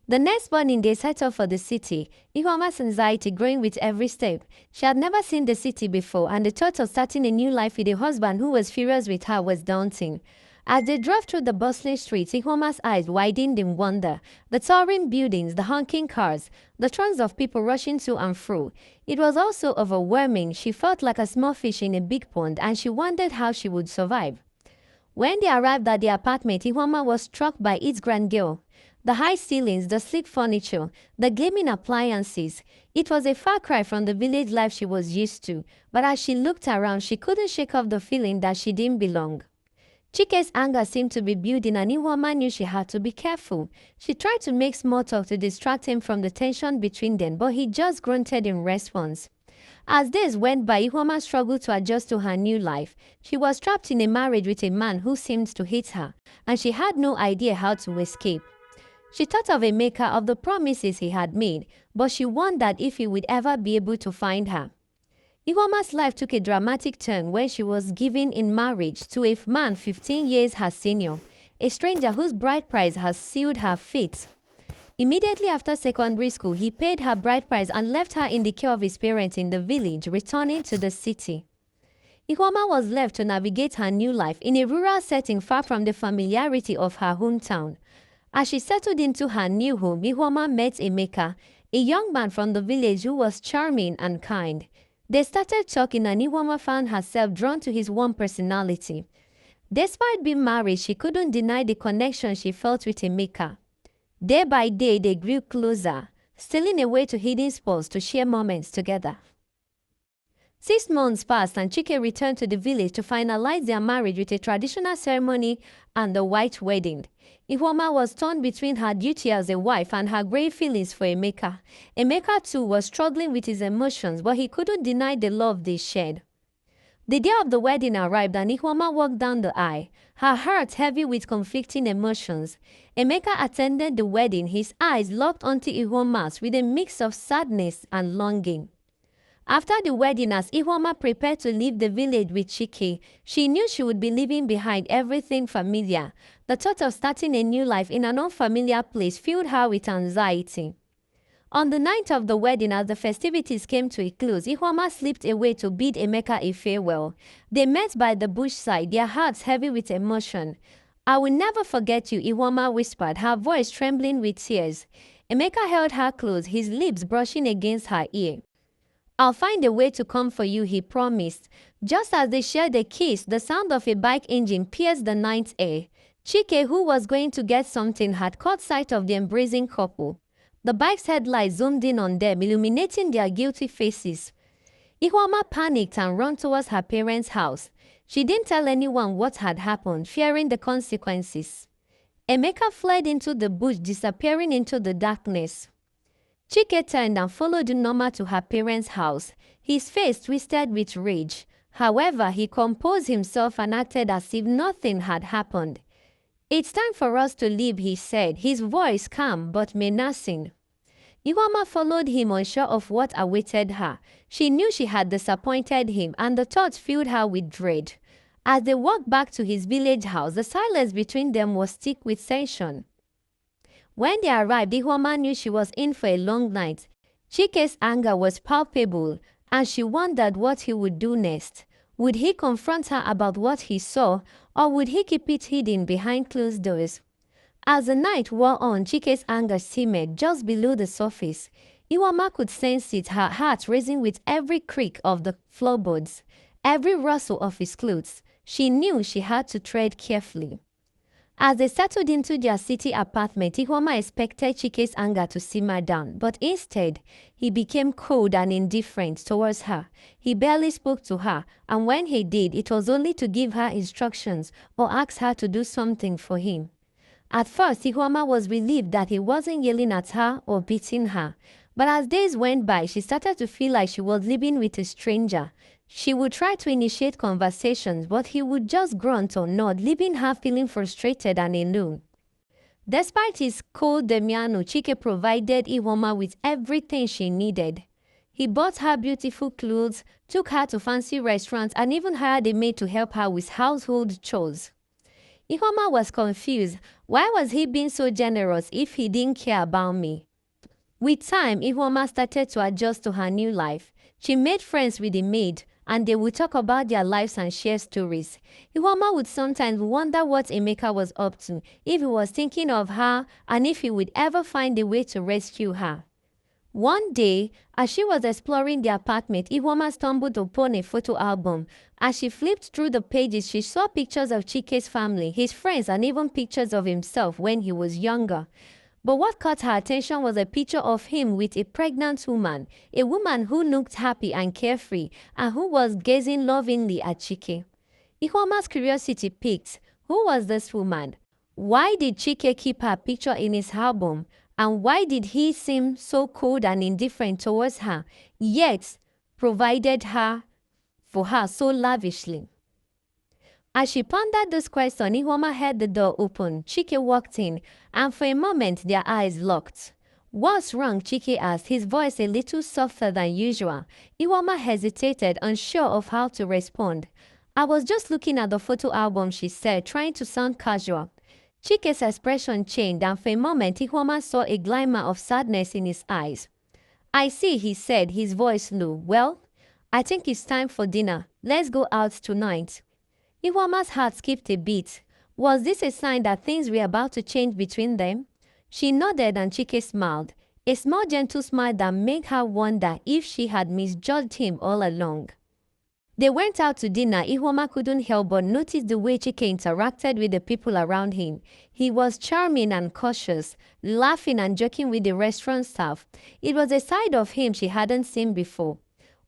The next morning, they set off for the city, Ihuoma's anxiety growing with every step. She had never seen the city before, and the thought of starting a new life with a husband who was furious with her was daunting. As they drove through the bustling streets, Ihuoma's eyes widened in wonder. The towering buildings, the honking cars, the throngs of people rushing to and fro. It was also overwhelming. She felt like a small fish in a big pond, and she wondered how she would survive. When they arrived at the apartment, Ihuoma was struck by its grandeur. The high ceilings, the sleek furniture, the gleaming appliances. It was a far cry from the village life she was used to, but as she looked around, she couldn't shake off the feeling that she didn't belong. Chike's anger seemed to be building, and Ihuoma knew she had to be careful. She tried to make small talk to distract him from the tension between them, but he just grunted in response. As days went by, Ihuoma struggled to adjust to her new life. She was trapped in a marriage with a man who seemed to hate her, and she had no idea how to escape. She thought of Emeka, of the promises he had made, but she wondered if he would ever be able to find her. Ihuoma's life took a dramatic turn when she was given in marriage to a man 15 years her senior, a stranger whose bride price has sealed her fate. Immediately after secondary school, he paid her bride price and left her in the care of his parents in the village, returning to the city. Ihuoma was left to navigate her new life in a rural setting far from the familiarity of her hometown. As she settled into her new home, Ihuoma met Emeka, a young man from the village who was charming and kind. They started talking, and Ihuoma found herself drawn to his warm personality. Despite being married, she couldn't deny the connection she felt with Emeka. Day by day, they grew closer, stealing away to hidden spots to share moments together. 6 months passed, and Chike returned to the village to finalize their marriage with a traditional ceremony and a white wedding. Ihuoma was torn between her duty as a wife and her grave feelings for Emeka. Emeka too was struggling with his emotions, but he couldn't deny the love they shared. The day of the wedding arrived, and Ihuoma walked down the aisle, her heart heavy with conflicting emotions. Emeka attended the wedding, his eyes locked onto Ihuoma's with a mix of sadness and longing. After the wedding, as Ihuoma prepared to leave the village with Chike, she knew she would be leaving behind everything familiar. The thought of starting a new life in an unfamiliar place filled her with anxiety. On the night of the wedding, as the festivities came to a close, Ihuoma slipped away to bid Emeka a farewell. They met by the bush side, their hearts heavy with emotion. "I will never forget you," Ihuoma whispered, her voice trembling with tears. Emeka held her close, his lips brushing against her ear. "I'll find a way to come for you," he promised. Just as they shared a kiss, the sound of a bike engine pierced the night air. Chike, who was going to get something, had caught sight of the embracing couple. The bike's headlights zoomed in on them, illuminating their guilty faces. Ihuoma panicked and ran towards her parents' house. She didn't tell anyone what had happened, fearing the consequences. Emeka fled into the bush, disappearing into the darkness. Chike turned and followed Ihuoma to her parents' house, his face twisted with rage. However, he composed himself and acted as if nothing had happened. "It's time for us to leave," he said, his voice calm but menacing. Ihuoma followed him, unsure of what awaited her. She knew she had disappointed him, and the thought filled her with dread. As they walked back to his village house, the silence between them was thick with tension. When they arrived, Ihuoma knew she was in for a long night. Chike's anger was palpable, and she wondered what he would do next. Would he confront her about what he saw, or would he keep it hidden behind closed doors? As the night wore on, Chike's anger simmered just below the surface. Ihuoma could sense it, her heart racing with every creak of the floorboards, every rustle of his clothes. She knew she had to tread carefully. As they settled into their city apartment, Ihuoma expected Chike's anger to simmer down, but instead, he became cold and indifferent towards her. He barely spoke to her, and when he did, it was only to give her instructions or ask her to do something for him. At first, Ihuoma was relieved that he wasn't yelling at her or beating her, but as days went by, she started to feel like she was living with a stranger. She would try to initiate conversations, but he would just grunt or nod, leaving her feeling frustrated and alone. Despite his cold demeanor, Chike provided Ihuoma with everything she needed. He bought her beautiful clothes, took her to fancy restaurants, and even hired a maid to help her with household chores. Ihuoma was confused. Why was he being so generous if he didn't care about me? With time, Ihuoma started to adjust to her new life. She made friends with the maid, and they would talk about their lives and share stories. Ihuoma would sometimes wonder what Emeka was up to, if he was thinking of her, and if he would ever find a way to rescue her. One day, as she was exploring the apartment, Ihuoma stumbled upon a photo album. As she flipped through the pages, she saw pictures of Chike's family, his friends, and even pictures of himself when he was younger. But what caught her attention was a picture of him with a pregnant woman, a woman who looked happy and carefree, and who was gazing lovingly at Chike. Ihuoma's curiosity piqued. Who was this woman? Why did Chike keep her picture in his album? And why did he seem so cold and indifferent towards her, yet provided for her so lavishly? As she pondered this question, Ihuoma heard the door open. Chike walked in, and for a moment their eyes locked. "What's wrong?" Chike asked, his voice a little softer than usual. Ihuoma hesitated, unsure of how to respond. "I was just looking at the photo album," she said, trying to sound casual. Chike's expression changed, and for a moment Ihuoma saw a glimmer of sadness in his eyes. "I see," he said, his voice low. "Well, I think it's time for dinner. Let's go out tonight." Ihuoma's heart skipped a beat. Was this a sign that things were about to change between them? She nodded and Chike smiled, a small gentle smile that made her wonder if she had misjudged him all along. They went out to dinner. Ihuoma couldn't help but notice the way Chike interacted with the people around him. He was charming and cautious, laughing and joking with the restaurant staff. It was a side of him she hadn't seen before.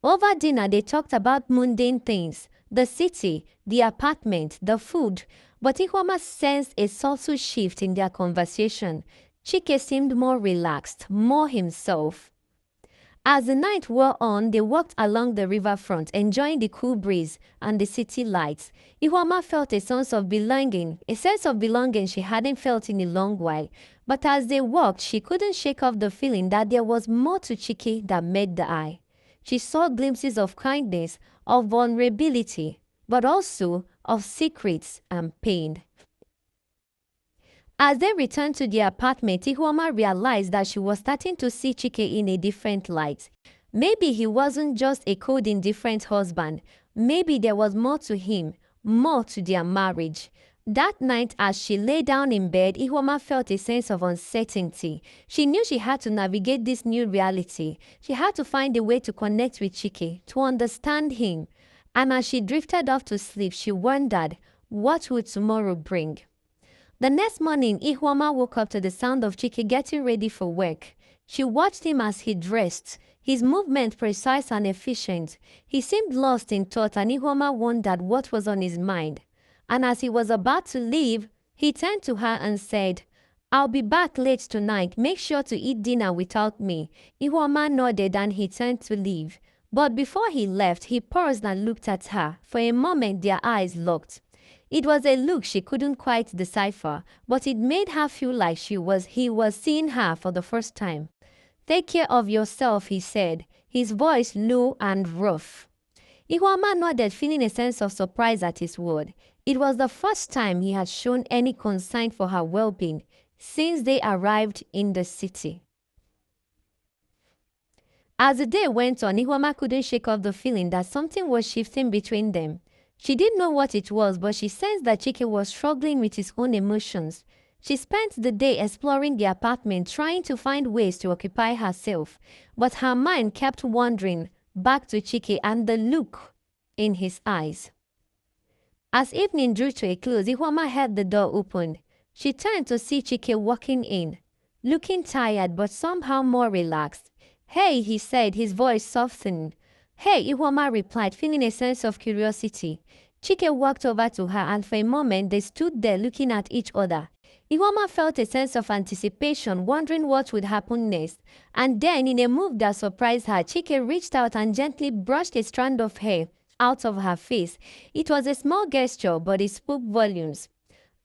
Over dinner, they talked about mundane things, the city, the apartment, the food, but Ihuoma sensed a subtle shift in their conversation. Chike seemed more relaxed, more himself. As the night wore on, they walked along the riverfront, enjoying the cool breeze and the city lights. Ihuoma felt a sense of belonging she hadn't felt in a long while. But as they walked, she couldn't shake off the feeling that there was more to Chike that met the eye. She saw glimpses of kindness, of vulnerability, but also of secrets and pain. As they returned to their apartment, Ihuoma realized that she was starting to see Chike in a different light. Maybe he wasn't just a cold, indifferent husband. Maybe there was more to him, more to their marriage. That night, as she lay down in bed, Ihuoma felt a sense of uncertainty. She knew she had to navigate this new reality. She had to find a way to connect with Chike, to understand him. And as she drifted off to sleep, she wondered, what would tomorrow bring? The next morning, Ihuoma woke up to the sound of Chike getting ready for work. She watched him as he dressed, his movement precise and efficient. He seemed lost in thought, and Ihuoma wondered what was on his mind. And as he was about to leave, he turned to her and said, "I'll be back late tonight. Make sure to eat dinner without me." Ihuoma nodded and he turned to leave. But before he left, he paused and looked at her. For a moment, their eyes locked. It was a look she couldn't quite decipher, but it made her feel like he was seeing her for the first time. "Take care of yourself," he said, his voice low and rough. Ihuoma nodded, feeling a sense of surprise at his word. It was the first time he had shown any concern for her well-being since they arrived in the city. As the day went on, Ihuoma couldn't shake off the feeling that something was shifting between them. She didn't know what it was, but she sensed that Chike was struggling with his own emotions. She spent the day exploring the apartment, trying to find ways to occupy herself, but her mind kept wandering back to Chike and the look in his eyes. As evening drew to a close, Ihuoma heard the door open. She turned to see Chike walking in, looking tired but somehow more relaxed. "Hey," he said, his voice softened. "Hey," Ihuoma replied, feeling a sense of curiosity. Chike walked over to her, and for a moment they stood there looking at each other. Ihuoma felt a sense of anticipation, wondering what would happen next. And then, in a move that surprised her, Chike reached out and gently brushed a strand of hair out of her face. It was a small gesture, but it spoke volumes.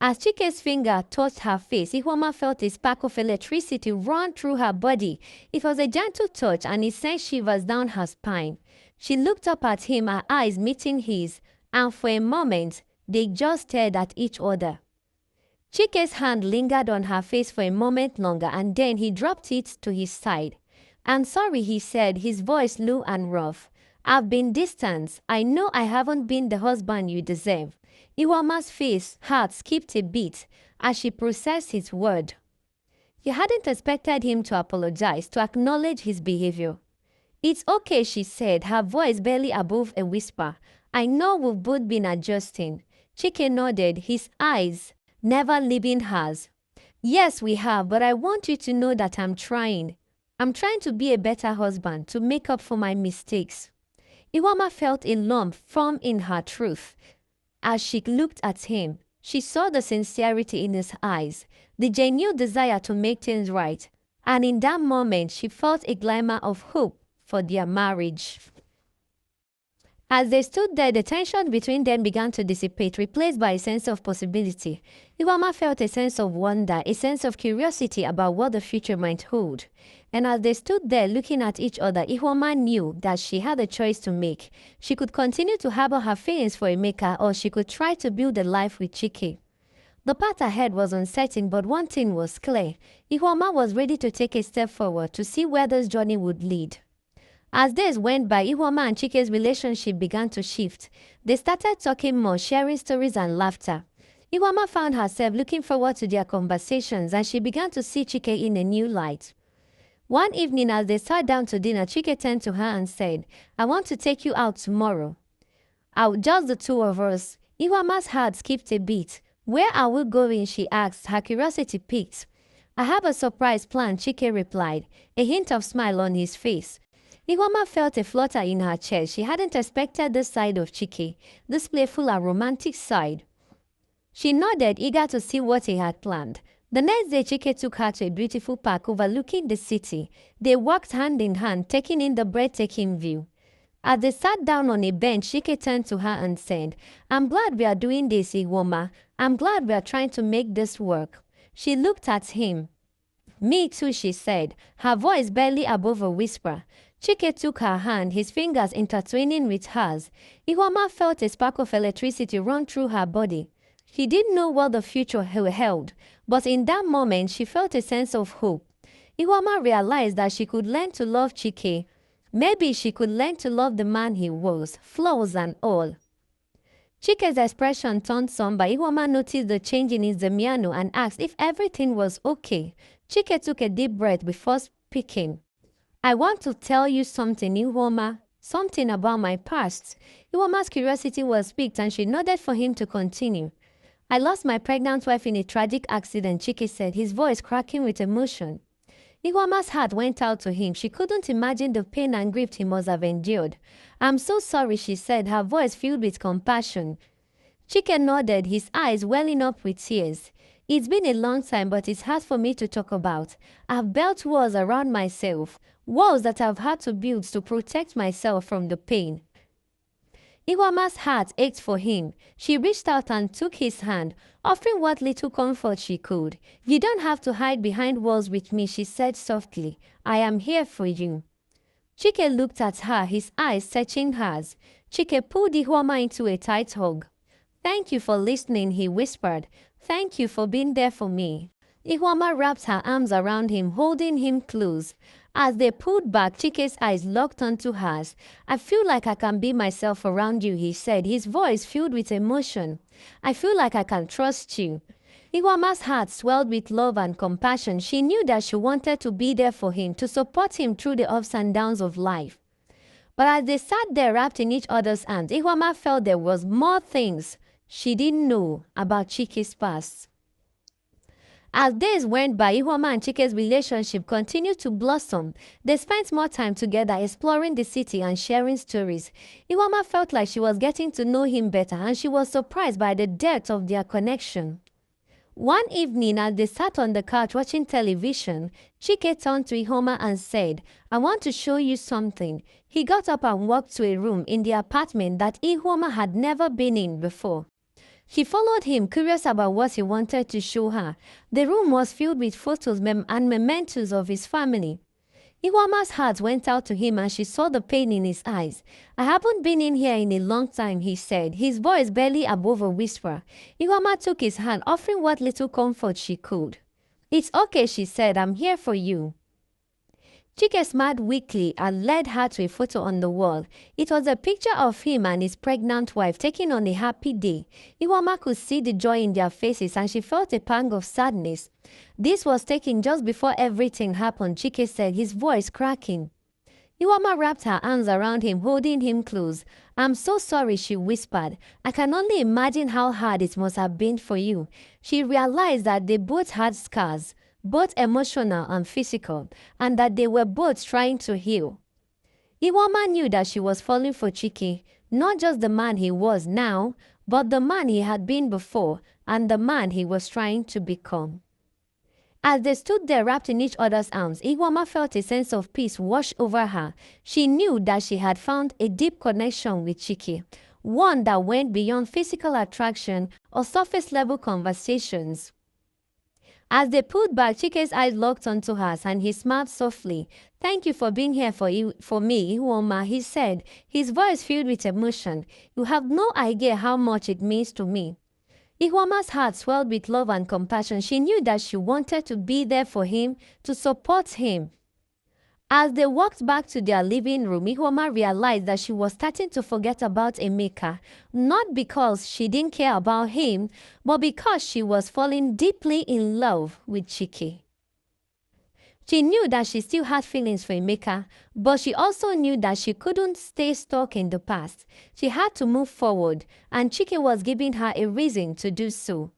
As Chike's finger touched her face, Ihuoma felt a spark of electricity run through her body. It was a gentle touch, and it sent shivers down her spine. She looked up at him, her eyes meeting his, and for a moment, they just stared at each other. Chike's hand lingered on her face for a moment longer and then he dropped it to his side. "I'm sorry," he said, his voice low and rough. "I've been distant. I know I haven't been the husband you deserve." Ihuoma's face, heart skipped a beat as she processed his word. You hadn't expected him to apologize, to acknowledge his behavior. "It's okay," she said, her voice barely above a whisper. "I know we've both been adjusting." Chike nodded, his eyes never leaving hers. "Yes, we have, but I want you to know that I'm trying. I'm trying to be a better husband, to make up for my mistakes." Ihuoma felt a lump form in her throat. As she looked at him, she saw the sincerity in his eyes, the genuine desire to make things right, and in that moment she felt a glimmer of hope for their marriage. As they stood there, the tension between them began to dissipate, replaced by a sense of possibility. Ihuoma felt a sense of wonder, a sense of curiosity about what the future might hold. And as they stood there looking at each other, Ihuoma knew that she had a choice to make. She could continue to harbor her feelings for Emeka, or she could try to build a life with Chike. The path ahead was uncertain, but one thing was clear. Ihuoma was ready to take a step forward to see where this journey would lead. As days went by, Ihuoma and Chike's relationship began to shift. They started talking more, sharing stories and laughter. Ihuoma found herself looking forward to their conversations, and she began to see Chike in a new light. One evening as they sat down to dinner, Chike turned to her and said, "I want to take you out tomorrow. Out, just the two of us." Ihuoma's heart skipped a beat. "Where are we going?" she asked, her curiosity piqued. "I have a surprise plan," Chike replied, a hint of smile on his face. Ihuoma felt a flutter in her chest. She hadn't expected this side of Chike, this playful and romantic side. She nodded, eager to see what he had planned. The next day, Chike took her to a beautiful park overlooking the city. They walked hand in hand, taking in the breathtaking view. As they sat down on a bench, Chike turned to her and said, "I'm glad we are doing this, Ihuoma. I'm glad we are trying to make this work." She looked at him. "Me too," she said, her voice barely above a whisper. Chike took her hand, his fingers intertwining with hers. Ihuoma felt a spark of electricity run through her body. She didn't know what the future held, but in that moment she felt a sense of hope. Ihuoma realized that she could learn to love Chike. Maybe she could learn to love the man he was, flaws and all. Chike's expression turned somber. Ihuoma noticed the change in his demeanor and asked if everything was okay. Chike took a deep breath before speaking. "I want to tell you something, Ihuoma. Something about my past." Ihuoma's curiosity was piqued and she nodded for him to continue. "I lost my pregnant wife in a tragic accident," Chike said, his voice cracking with emotion. Ihuoma's heart went out to him. She couldn't imagine the pain and grief he must have endured. "I'm so sorry," she said, her voice filled with compassion. Chike nodded, his eyes welling up with tears. "It's been a long time, but it's hard for me to talk about. I've built walls around myself, walls that I've had to build to protect myself from the pain." Ihuoma's heart ached for him. She reached out and took his hand, offering what little comfort she could. "You don't have to hide behind walls with me," she said softly. "I am here for you." Chike looked at her, his eyes searching hers. Chike pulled Ihuoma into a tight hug. "Thank you for listening," he whispered. "Thank you for being there for me." Ihuoma wrapped her arms around him, holding him close. As they pulled back, Chike's eyes locked onto hers. "I feel like I can be myself around you," he said, his voice filled with emotion. "I feel like I can trust you." Ihuoma's heart swelled with love and compassion. She knew that she wanted to be there for him, to support him through the ups and downs of life. But as they sat there wrapped in each other's arms, Ihuoma felt there was more things she didn't know about Chike's past. As days went by, Ihuoma and Chike's relationship continued to blossom. They spent more time together exploring the city and sharing stories. Ihuoma felt like she was getting to know him better, and she was surprised by the depth of their connection. One evening, as they sat on the couch watching television, Chike turned to Ihuoma and said, "I want to show you something." He got up and walked to a room in the apartment that Ihuoma had never been in before. She followed him, curious about what he wanted to show her. The room was filled with photos and mementos of his family. Ihuoma's heart went out to him and she saw the pain in his eyes. "I haven't been in here in a long time," he said, his voice barely above a whisper. Ihuoma took his hand, offering what little comfort she could. "It's okay," she said, "I'm here for you." Chike smiled weakly and led her to a photo on the wall. It was a picture of him and his pregnant wife taken on a happy day. Ihuoma could see the joy in their faces and she felt a pang of sadness. "This was taken just before everything happened," Chike said, his voice cracking. Ihuoma wrapped her arms around him, holding him close. "I'm so sorry," she whispered. "I can only imagine how hard it must have been for you." She realized that they both had scars, both emotional and physical, and that they were both trying to heal. Ihuoma knew that she was falling for Chike, not just the man he was now, but the man he had been before and the man he was trying to become. As they stood there wrapped in each other's arms, Ihuoma felt a sense of peace wash over her. She knew that she had found a deep connection with Chike, one that went beyond physical attraction or surface-level conversations. As they pulled back, Chike's eyes locked onto hers and he smiled softly. "Thank you for being here for me, Ihuoma," he said, his voice filled with emotion. "You have no idea how much it means to me." Ihuoma's heart swelled with love and compassion. She knew that she wanted to be there for him, to support him. As they walked back to their living room, Ihuoma realized that she was starting to forget about Emeka, not because she didn't care about him, but because she was falling deeply in love with Chike. She knew that she still had feelings for Emeka, but she also knew that she couldn't stay stuck in the past. She had to move forward, and Chike was giving her a reason to do so.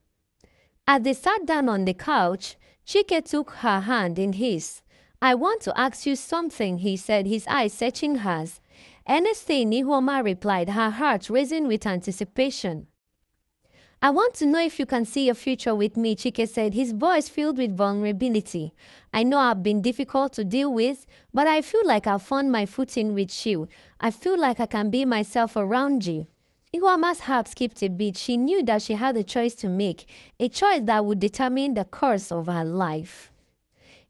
As they sat down on the couch, Chike took her hand in his. "I want to ask you something," he said, his eyes searching hers. "Anything," Ihuoma replied, her heart racing with anticipation. "I want to know if you can see a future with me," Chike said, his voice filled with vulnerability. "I know I've been difficult to deal with, but I feel like I've found my footing with you. I feel like I can be myself around you." Ihuoma's heart skipped a beat. She knew that she had a choice to make, a choice that would determine the course of her life.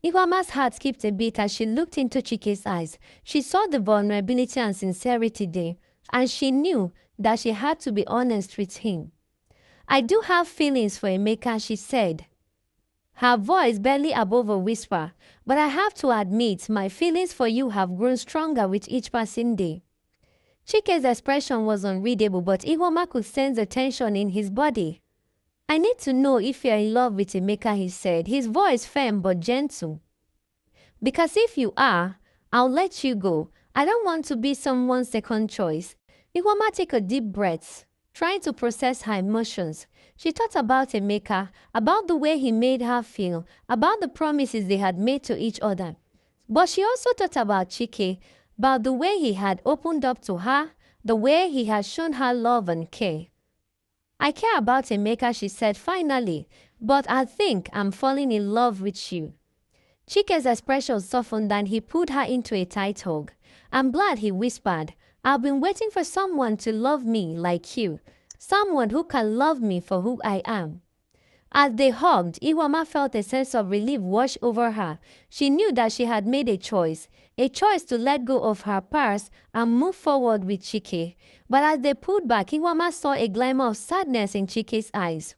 Ihuoma's heart skipped a beat as she looked into Chike's eyes. She saw the vulnerability and sincerity there, and she knew that she had to be honest with him. "I do have feelings for Emeka," she said, her voice barely above a whisper, "but I have to admit my feelings for you have grown stronger with each passing day." Chike's expression was unreadable, but Ihuoma could sense the tension in his body. "I need to know if you're in love with Emeka," he said, his voice firm but gentle. "Because if you are, I'll let you go. I don't want to be someone's second choice." Ihuoma took a deep breath, trying to process her emotions. She thought about Emeka, about the way he made her feel, about the promises they had made to each other. But she also thought about Chike, about the way he had opened up to her, the way he had shown her love and care. "I care about Emeka," she said finally, "but I think I'm falling in love with you." Chike's expression softened and he pulled her into a tight hug. "I'm glad," he whispered. "I've been waiting for someone to love me like you, someone who can love me for who I am." As they hugged, Ihuoma felt a sense of relief wash over her. She knew that she had made a choice to let go of her past and move forward with Chike. But as they pulled back, Ihuoma saw a glimmer of sadness in Chike's eyes.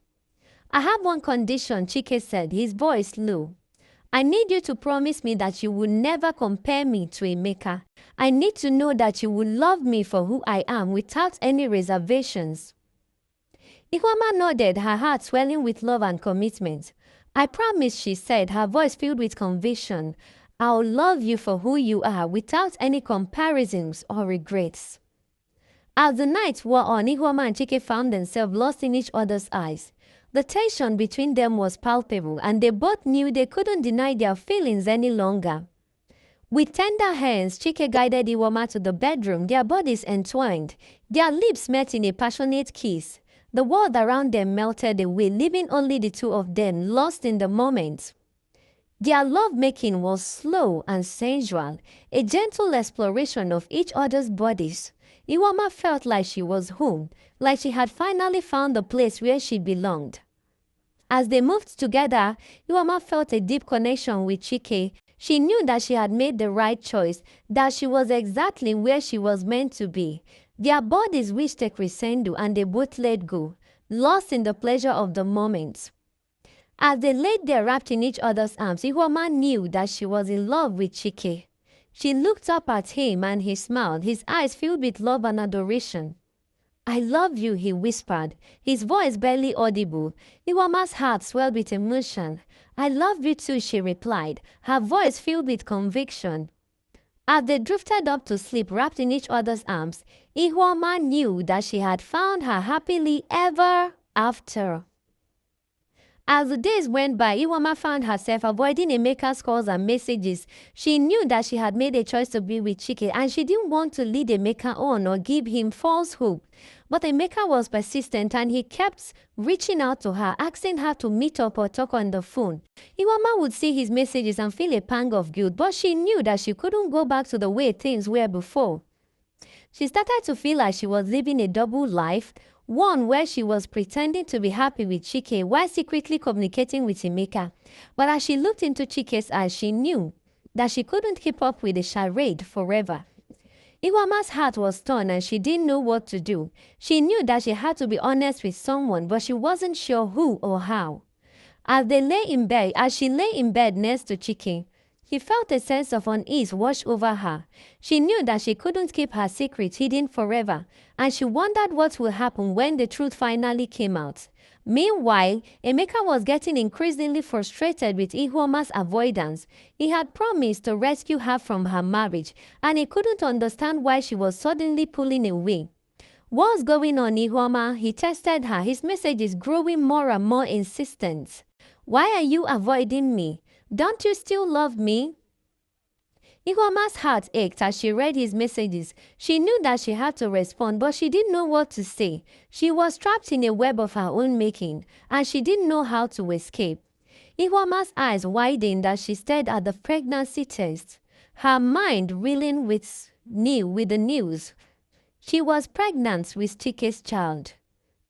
"I have one condition," Chike said, his voice low. "I need you to promise me that you will never compare me to Emeka. I need to know that you will love me for who I am without any reservations." Ihuoma nodded, her heart swelling with love and commitment. "I promise," she said, her voice filled with conviction. "I'll love you for who you are without any comparisons or regrets." As the night wore on, Ihuoma and Chike found themselves lost in each other's eyes. The tension between them was palpable, and they both knew they couldn't deny their feelings any longer. With tender hands, Chike guided Ihuoma to the bedroom, their bodies entwined. Their lips met in a passionate kiss. The world around them melted away, leaving only the two of them lost in the moment. Their lovemaking was slow and sensual, a gentle exploration of each other's bodies. Ihuoma felt like she was home, like she had finally found the place where she belonged. As they moved together, Ihuoma felt a deep connection with Chike. She knew that she had made the right choice, that she was exactly where she was meant to be. Their bodies reached a crescendo and they both let go, lost in the pleasure of the moment. As they laid there wrapped in each other's arms, Ihuoma knew that she was in love with Chike. She looked up at him and he smiled, his eyes filled with love and adoration. "I love you," he whispered, his voice barely audible. Ihuoma's heart swelled with emotion. "I love you too," she replied, her voice filled with conviction. As they drifted up to sleep wrapped in each other's arms, Ihuoma knew that she had found her happily ever after. As the days went by, Ihuoma found herself avoiding Emeka's calls and messages. She knew that she had made a choice to be with Chike and she didn't want to lead Emeka on or give him false hope. But Emeka was persistent and he kept reaching out to her, asking her to meet up or talk on the phone. Ihuoma would see his messages and feel a pang of guilt, but she knew that she couldn't go back to the way things were before. She started to feel like she was living a double life, one where she was pretending to be happy with Chike while secretly communicating with Emeka. But as she looked into Chike's eyes, she knew that she couldn't keep up with the charade forever. Ihuoma's heart was torn and she didn't know what to do. She knew that she had to be honest with someone, but she wasn't sure who or how. As she lay in bed next to Chike, he felt a sense of unease wash over her. She knew that she couldn't keep her secret hidden forever, and she wondered what would happen when the truth finally came out. Meanwhile, Emeka was getting increasingly frustrated with Ihuoma's avoidance. He had promised to rescue her from her marriage, and he couldn't understand why she was suddenly pulling away. "What's going on, Ihuoma?" He tested her, his messages growing more and more insistent. "Why are you avoiding me? Don't you still love me?" Ihuoma's heart ached as she read his messages. She knew that she had to respond, but she didn't know what to say. She was trapped in a web of her own making, and she didn't know how to escape. Ihuoma's eyes widened as she stared at the pregnancy test, her mind reeling with the news. She was pregnant with Chike's child.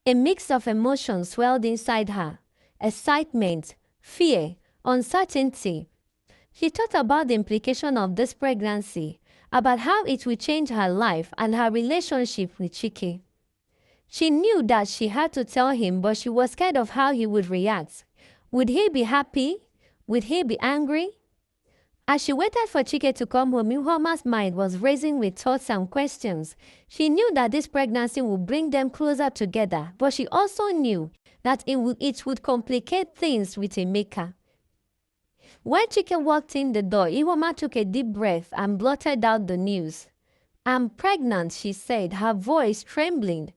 A mix of emotions swelled inside her: excitement, fear, uncertainty. She thought about the implication of this pregnancy, about how it would change her life and her relationship with Chike. She knew that she had to tell him, but she was scared of how he would react. Would he be happy? Would he be angry? As she waited for Chike to come home, Ihuoma's mind was racing with thoughts and questions. She knew that this pregnancy would bring them closer together, but she also knew that it would complicate things with Emeka. When Chike walked in the door, Ihuoma took a deep breath and blurted out the news. "I'm pregnant," she said, her voice trembling.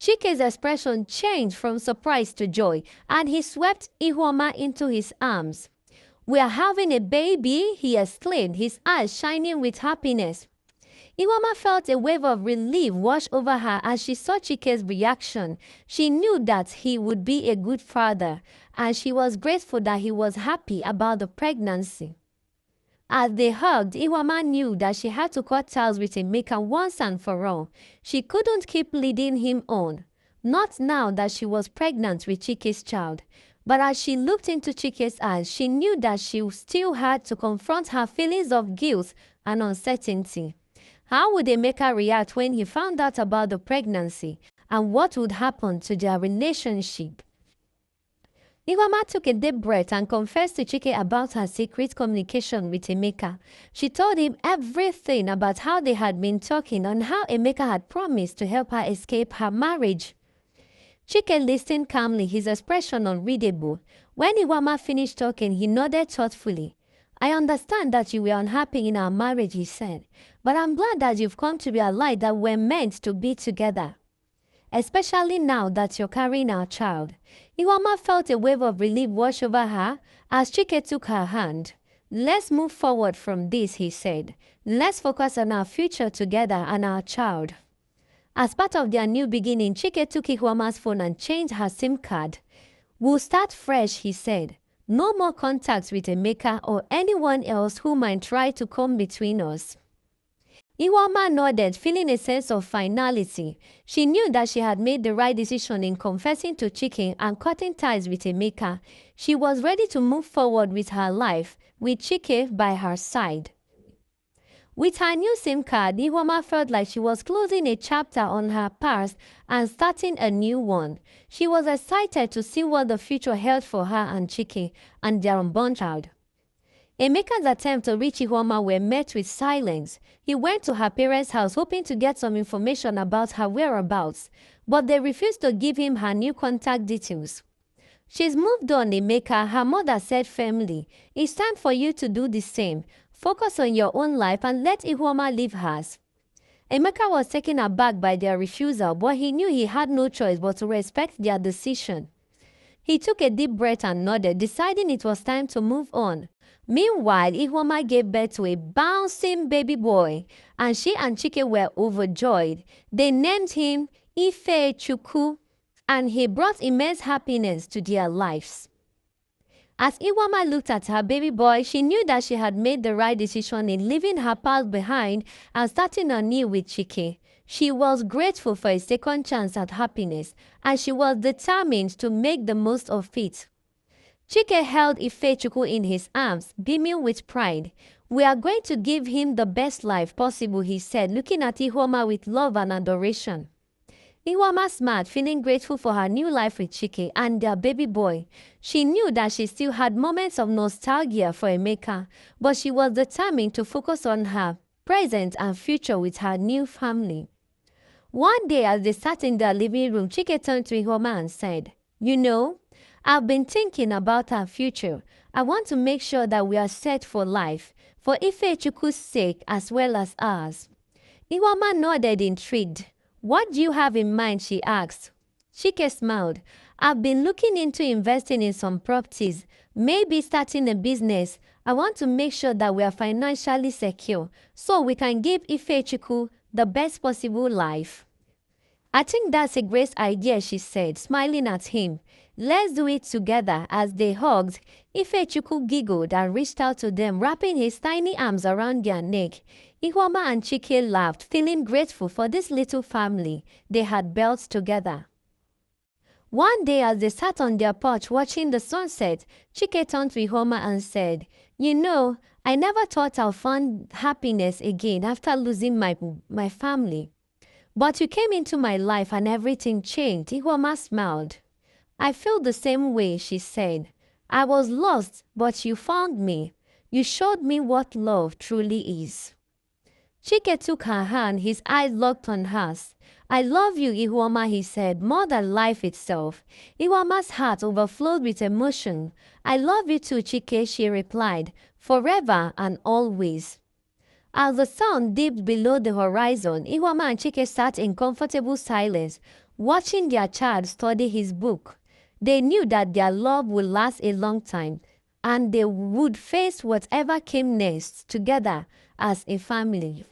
Chike's expression changed from surprise to joy, and he swept Ihuoma into his arms. "We are having a baby," he exclaimed, his eyes shining with happiness. Ihuoma felt a wave of relief wash over her as she saw Chike's reaction. She knew that he would be a good father, and she was grateful that he was happy about the pregnancy. As they hugged, Ihuoma knew that she had to cut ties with Emeka once and for all. She couldn't keep leading him on, not now that she was pregnant with Chike's child. But as she looked into Chike's eyes, she knew that she still had to confront her feelings of guilt and uncertainty. How would Emeka react when he found out about the pregnancy, and what would happen to their relationship? Ihuoma took a deep breath and confessed to Chike about her secret communication with Emeka. She told him everything about how they had been talking and how Emeka had promised to help her escape her marriage. Chike listened calmly, his expression unreadable. When Ihuoma finished talking, he nodded thoughtfully. "I understand that you were unhappy in our marriage," he said, "but I'm glad that you've come to realize that we're meant to be together, especially now that you're carrying our child." Ihuoma felt a wave of relief wash over her as Chike took her hand. "Let's move forward from this," he said. "Let's focus on our future together and our child." As part of their new beginning, Chike took Ihuoma's phone and changed her SIM card. "We'll start fresh," he said. "No more contacts with Emeka or anyone else who might try to come between us." Ihuoma nodded, feeling a sense of finality. She knew that she had made the right decision in confessing to Chike and cutting ties with Emeka. She was ready to move forward with her life, with Chike by her side. With her new SIM card, Ihuoma felt like she was closing a chapter on her past and starting a new one. She was excited to see what the future held for her and Chike and their unborn child. Emeka's attempts to reach Ihuoma were met with silence. He went to her parents' house hoping to get some information about her whereabouts, but they refused to give him her new contact details. "She's moved on, Emeka," her mother said firmly. "It's time for you to do the same. Focus on your own life and let Ihuoma live hers." Emeka was taken aback by their refusal, but he knew he had no choice but to respect their decision. He took a deep breath and nodded, deciding it was time to move on. Meanwhile, Ihuoma gave birth to a bouncing baby boy, and she and Chike were overjoyed. They named him Ifechukwu, and he brought immense happiness to their lives. As Ihuoma looked at her baby boy, she knew that she had made the right decision in leaving her past behind and starting anew with Chike. She was grateful for a second chance at happiness, and she was determined to make the most of it. Chike held Ifechukwu in his arms, beaming with pride. "We are going to give him the best life possible," he said, looking at Ihuoma with love and adoration. Ihuoma smiled, feeling grateful for her new life with Chike and their baby boy. She knew that she still had moments of nostalgia for Emeka, but she was determined to focus on her present and future with her new family. One day, as they sat in their living room, Chike turned to Ihuoma and said, "You know, I've been thinking about our future. I want to make sure that we are set for life, for Ifechukwu's sake as well as ours." Ihuoma nodded, intrigued. "What do you have in mind?" she asked. Chike smiled. "I've been looking into investing in some properties, maybe starting a business. I want to make sure that we are financially secure, so we can give Ifechukwu the best possible life." "I think that's a great idea," she said, smiling at him. "Let's do it together." As they hugged, Ifechukwu giggled and reached out to them, wrapping his tiny arms around their neck. Ihuoma and Chike laughed, feeling grateful for this little family they had built together. One day, as they sat on their porch watching the sunset, Chike turned to Ihuoma and said, "You know, I never thought I'd find happiness again after losing my family. But you came into my life and everything changed." Ihuoma smiled. "I feel the same way," she said. "I was lost, but you found me. You showed me what love truly is." Chike took her hand, his eyes locked on hers. "I love you, Ihuoma," he said, "more than life itself." Ihuoma's heart overflowed with emotion. "I love you too, Chike," she replied, "forever and always." As the sun dipped below the horizon, Ihuoma and Chike sat in comfortable silence, watching their child study his book. They knew that their love would last a long time, and they would face whatever came next together as a family.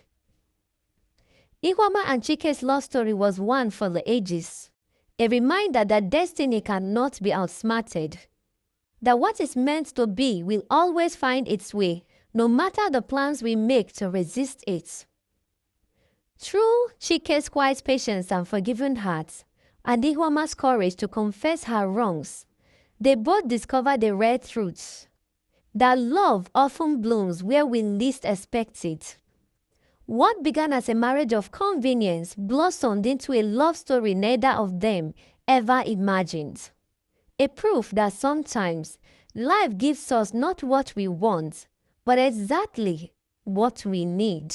Ihuoma and Chike's love story was one for the ages, a reminder that destiny cannot be outsmarted, that what is meant to be will always find its way, no matter the plans we make to resist it. Through Chike's quiet patience and forgiving heart, and Ihuoma's courage to confess her wrongs, they both discovered a rare truth, that love often blooms where we least expect it. What began as a marriage of convenience blossomed into a love story neither of them ever imagined. A proof that sometimes life gives us not what we want, but exactly what we need.